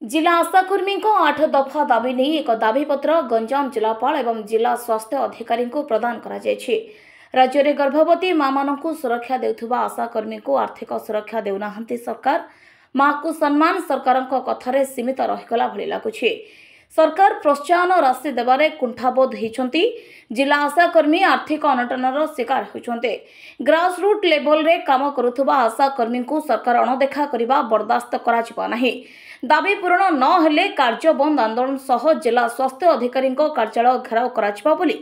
जिला आशाकर्मी 8 दफा दाबी नहीं एक दाबीपत्र गंजाम जिलापाल एवं जिला स्वास्थ्य अधिकारी को प्रदान करा जायछि। राज्य में गर्भवती माँ मानू सुरक्षा देउथुबा आशाकर्मी को आर्थिक सुरक्षा देउनाहांती सरकार। माँ को सम्मान सरकार कथार सीमित रहीगला भली लगुछि। सरकार प्रोत्साहन राशि देवारे कुंठाबोध होती। जिला आशाकर्मी आर्थिक अनटनर शिकार होती। ग्रासरूट लेवल रे काम करुथुबा आशाकर्मी को सरकार अणदेखा करने बर्दास्त करा नहीं। दाबी पूरण न हेले कार्य बंद आंदोलन सह जिला स्वास्थ्य अधिकारी कार्यालय घेराव करा बोली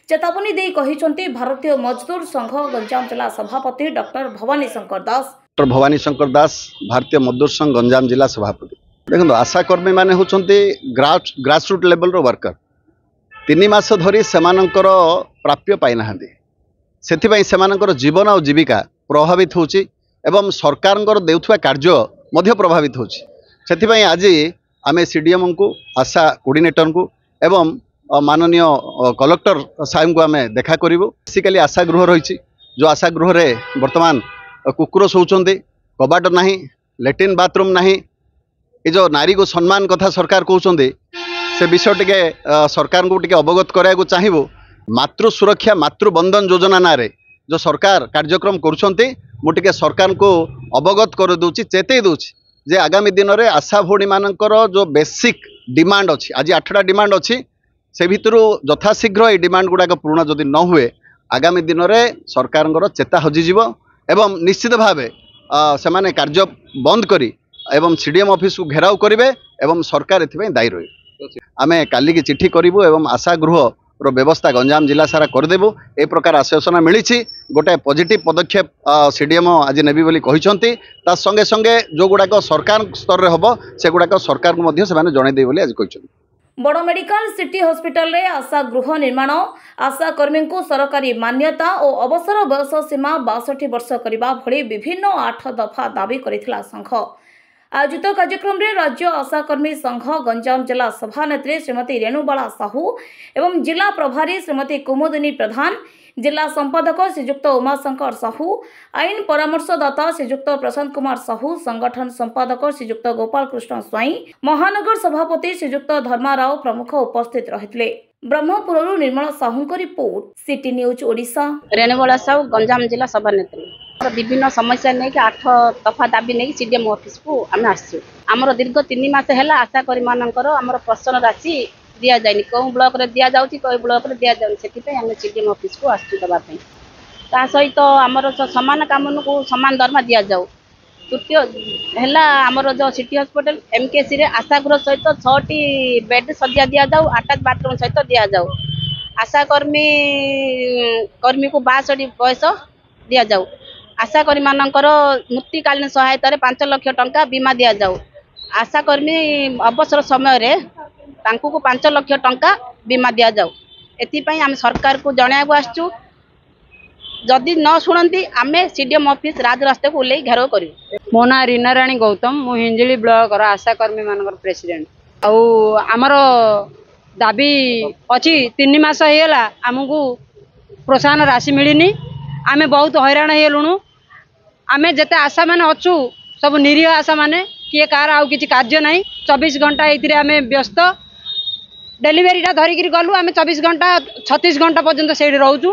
चेतावनी दे कहिसंती भारतीय मजदूर संघ गंजाम जिला सभापति डॉक्टर भवानी शंकर दास भारतीय मजदूर संघ गंजाम जिला सभापति। देखो आशाकर्मी माने होचंती ग्रासरूट लेवल रो वर्कर 3 मास धरी सेमानंकर प्राप्य पाई नाहांती। सेथिबाई सेमानंकर जीवन और जीविका प्रभावित होची एवं सरकारंकर देउथुवा कार्य मध्य प्रभावित होची। सेथिबाई आज आमे सीडीएम को आशा कोऑर्डिनेटर को एवं माननीय कलेक्टर साहेब को आमे देखा करिवो। बेसिकली आशा गृह रही जो आशा गृह रे वर्तमान कुकुर शोचंती, कबाट नहीं, लैट्रिन बाथरूम नहीं। ये जो नारी को सम्मान कथा सरकार कहते से विषय टे सरकार को टे अवगत कराया चाहिए। मातृ सुरक्षा मातृबंधन योजना ना रे जो सरकार कार्यक्रम करुँचे मुझे सरकार को अवगत कर दूची, चेतई दूची जे आगामी दिन में आशा भौणी मानकर जो बेसिक डिमांड अच्छी आज 8टा डिमांड अच्छी से भितर यथाशीघ्र ये डिमांड गुड़ाक पूर्ण जदि न हुए आगामी दिन में सरकार चेता हजिଯିव एवं निश्चित भाव से माने कार्य बंद करी एवं सीडीएम ऑफिस को घेराव करेंगे एवं सरकार एथि दायी रही। आमे काली की चिट्ठी करूँ एवं आशा गृह रो व्यवस्था गंजाम जिला सारा करदेबू। ए प्रकार आश्वासन मिली गोटे पॉजिटिव पदक्षेप सीडीएम आज नेबी बोली कहिसंती। ता संगे संगे जो गुड़ाक सरकार स्तर रे हबो से गुड़ाक सरकार को मध्य से जणाई दे बोली आज कहिसंती। बड़ मेडिकल सिटी हॉस्पिटल रे आशा गृह निर्माण, आशा कर्मी को सरकारी मान्यता और अवसर बयस सीमा 62 वर्ष करने भली विभिन्न 8 दफा दाबी करिथिला संघ। आयोजित कार्यक्रम में राज्य आशाकर्मी संघ गंजाम जिला सभानेत्री श्रीमती रेणुबाला साहू एवं जिला प्रभारी श्रीमती कुमुदिनी प्रधान, जिला संपादक श्रीजुक्त उमाशंकर साहू, आईन परामर्शदाता श्रीजुक्त प्रशांत कुमार साहू, संगठन संपादक श्रीजुक्त गोपाल कृष्ण स्वाई, महानगर सभापति श्रीजुक्त धर्माराव प्रमुख उपस्थित रहिथिले। ब्रह्मपुरु निर्मल साहू को report, city news Odisha. Renubala Sahu Ganjam जिला सभानेत्री विभिन्न समस्या नहीं कि 8 दफा दाबी नहीं सीडीएम ऑफिस को आम आसर दीर्घ 3 मास है आशाकर्मी मानकर आमर प्रोत्साहन राशि दि जाए कौ ब्लॉक रे दि जाऊँगी कौ ब्लॉक रे दि जाऊँ से आम सीडीएम ऑफिस को आसवाई ता सहित आमर सामान काम को सामान दरमा दि जाऊ। तृतीय है आमर जो सिटी हॉस्पिटल एमकेसी रे आशा गृह सहित 6टी बेड सज्जा दि जाऊ, अटैच बाथरूम सहित दि जाऊ। आशाकर्मी कर्मी को 62 बयस दि जाऊ। आशाकर्मी मानकर मृत्युकालीन सहायता 5 लाख टंका बीमा दि जाऊ। आशाकर्मी अवसर समय को 5 लाख टंका बीमा दि जाऊ। एथिपाई आम सरकार को जनाया आसचु जदि न शुणती आम सीडीएम ऑफिस राजरास्ता को उल्ले घेराव करूँ। मो ना रीनाराणी गौतम, मु हिंजिली ब्लॉक आशाकर्मी मानकर प्रेसिडेंट। आमर दाबी अच्छी 3 मास होगा आमको प्रोत्साहन राशि मिलनी। आमे बहुत हैरान हेलुणु। आमे जेते आशा माने अच्छु सब निरीह आशा माने किए कार आउ किछि कार्य नहीं। 24 घंटा एथिरे आमे व्यस्त डेलीवरीटा धरिकी गलु। आमे 24 घंटा 36 घंटा पर्यंत सेठी रहउछु।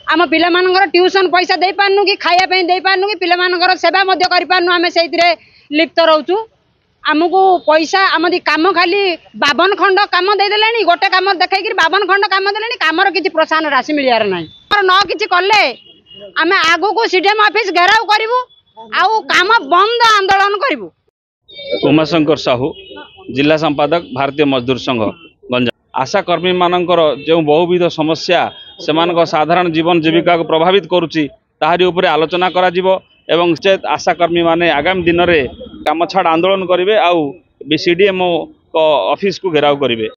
आम पिला मानकर ट्यूशन पैसा दे पारनु कि खाया पे दे पारनु कि पिला मानकर सेवा मध्य करि पारनु। आमे सेथिरे लिप्त रहउछु। आमको पैसा आमदी काम खाली 52 खंड काम दे देलेनी। गोटे काम देखाई कि 52 खंड काम देलेनी। कामर किछि प्रोत्साहन राशि मिलियार नाही। न किछि करले आमे आगो को सीडीएम ऑफिस घेराव करिवु आउ काम बंद आंदोलन करिवु। उमाशंकर साहू, जिला संपादक भारतीय मजदूर संघ गंजाम। आशाकर्मी मानकर जो बहुविध समस्या सेमानक साधारण जीवन जीविका को प्रभावित करुच्ची ताहारी उपरे आलोचना करा जिवो एवं आशाकर्मी माने आगामी दिन में काम छाड़ आंदोलन करेंगे आउ सीडीएम ऑफिस को घेराव करेंगे।